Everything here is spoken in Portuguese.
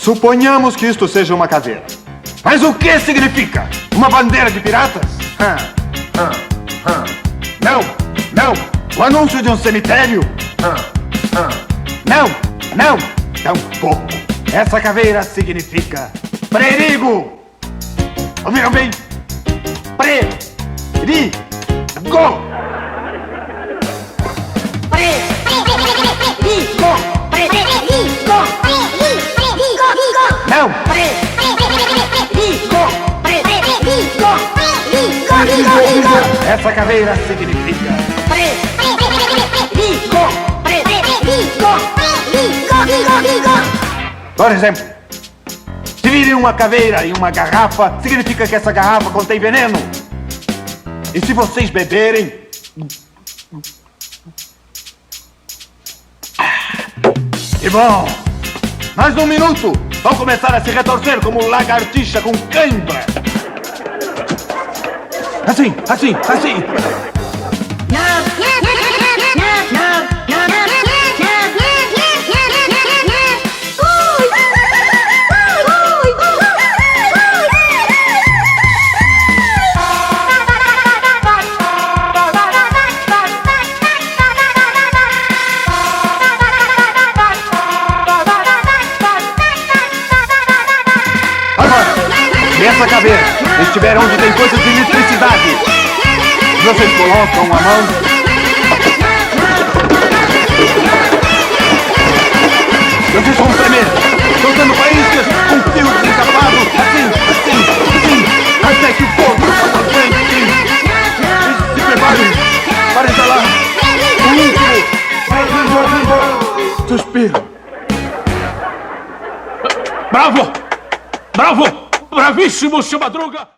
Suponhamos que isto seja uma caveira. Mas o que significa? Uma bandeira de piratas? Não, não. O anúncio de um cemitério? Não, não. Tampouco. Essa caveira significa perigo. Ouviram bem? Perigo. Não! Essa caveira significa por exemplo, se virem uma caveira e uma garrafa, significa que essa garrafa contém veneno. E se vocês beberem... Que bom! Mais um minuto! Vão começar a se retorcer como lagartixa com cãibra. Assim. Se essa caveira estiver onde tem coisas de eletricidade, vocês colocam a mão. Vocês vão tremer, soltando faíscas com fios desencapados, assim, até que o fogo se preparem para instalar o último suspiro. Bravo! Bravíssimo, seu Madruga!